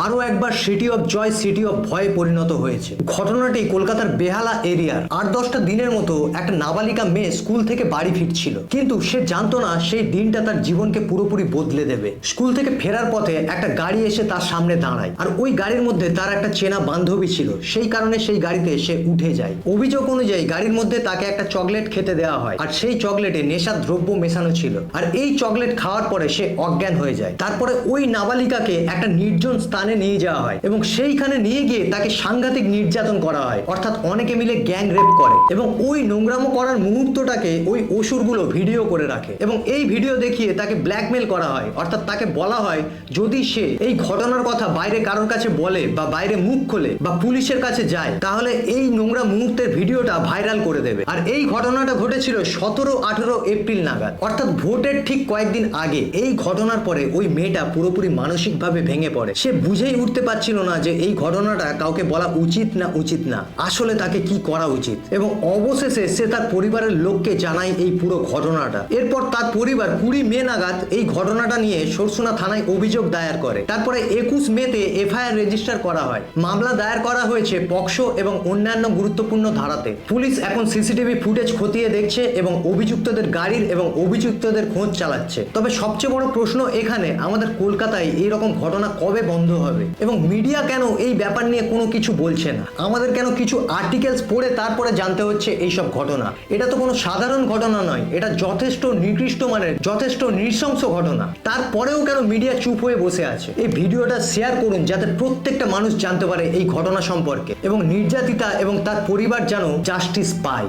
আরও একবার city of joy city of ভয়ে পরিণত হয়েছে। ঘটনাটি কলকাতার বেহালা এরিয়ার 8-10টা দিনের মতো একটা নাবালিকা মেয়ে স্কুল থেকে বাড়ি ফিরছিল, কিন্তু সে জানতো না সেই দিনটা তার জীবনকে পুরোপুরি বদলে দেবে। স্কুল থেকে ফেরার পথে একটা গাড়ি এসে তার সামনে দাঁড়ায়, আর ওই গাড়ির মধ্যে তার একটা চেনা বান্ধবী ছিল। সেই কারণে সেই গাড়িতে সে উঠে যায়। অভিযোগ অনুযায়ী গাড়ির মধ্যে তাকে একটা চকলেট খেতে দেওয়া হয়, আর সেই চকলেটে নেশার দ্রব্য মেশানো ছিল। আর এই চকলেট খাওয়ার পরে সে অজ্ঞান হয়ে যায়। তারপরে ওই নাবালিকাকে একটা নির্জন স্থানে নিয়ে যাওয়া হয় এবং সেইখানে নিয়ে গিয়ে তাকে সাংঘাতিক নির্যাতন করা হয়, অর্থাৎ অনেকে মিলে গ্যাং রেপ করে এবং ওই নোংরামো করার মুহূর্তটাকে ওই অসুরগুলো ভিডিও করে রাখে এবং এই ভিডিও দেখিয়ে তাকে ব্ল্যাকমেল করা হয়। অর্থাৎ তাকে বলা হয় যদি সে এই ঘটনার কথা বাইরে কারোর কাছে বলে বা বাইরে মুখ খোলে বা পুলিশের কাছে যায়, তাহলে এই নোংরা মুহূর্তের ভিডিওটা ভাইরাল করে দেবে। আর এই ঘটনাটা ঘটেছিল 17-18 এপ্রিল নাগাদ, অর্থাৎ ভোটের ঠিক কয়েকদিন আগে। এই ঘটনার পরে ওই মেয়েটা পুরোপুরি মানসিকভাবে ভেঙে পড়ে। সে বুঝেই উঠতে পারছিল না যে এই ঘটনাটা কাউকে বলা উচিত না আসলে তাকে কি করা উচিত। এবং অবশেষে সে তার পরিবারের লোককে জানায় এই পুরো ঘটনাটা। এরপর তার পরিবার 20 মে নাগাদ এই ঘটনাটা নিয়ে সরসুনা থানায় অভিযোগ দায়ের করে। তারপরে 21 মেতে এফআইআর রেজিস্টার করা হয়। মামলা দায়ের করা হয়েছে পক্সো এবং অন্যান্য গুরুত্বপূর্ণ ধারাতে। পুলিশ এখন সিসিটিভি ফুটেজ খতিয়ে দেখছে এবং অভিযুক্তদের গাড়ির এবং অভিযুক্তদের খোঁজ চালাচ্ছে। তবে সবচেয়ে বড় প্রশ্ন এখানে, আমাদের কলকাতায় এইরকম ঘটনা কবে বন্ধ হবে এবং মিডিয়া কেন এই ব্যাপার নিয়ে কোনো কিছু বলছে না? আমাদের কেন কিছু আর্টিকেলস পড়ে তারপরে জানতে হচ্ছে এইসব ঘটনা? এটা তো কোনো সাধারণ ঘটনা নয়, এটা যথেষ্ট নিকৃষ্ট মানের, যথেষ্ট নৃশংস ঘটনা। তারপরেও কেন মিডিয়া চুপ হয়ে বসে আছে? এই ভিডিওটা শেয়ার করুন যাতে প্রত্যেকটা মানুষ জানতে পারে এই ঘটনা সম্পর্কে এবং নির্যাতিতা এবং তার পরিবার যেন জাস্টিস পায়।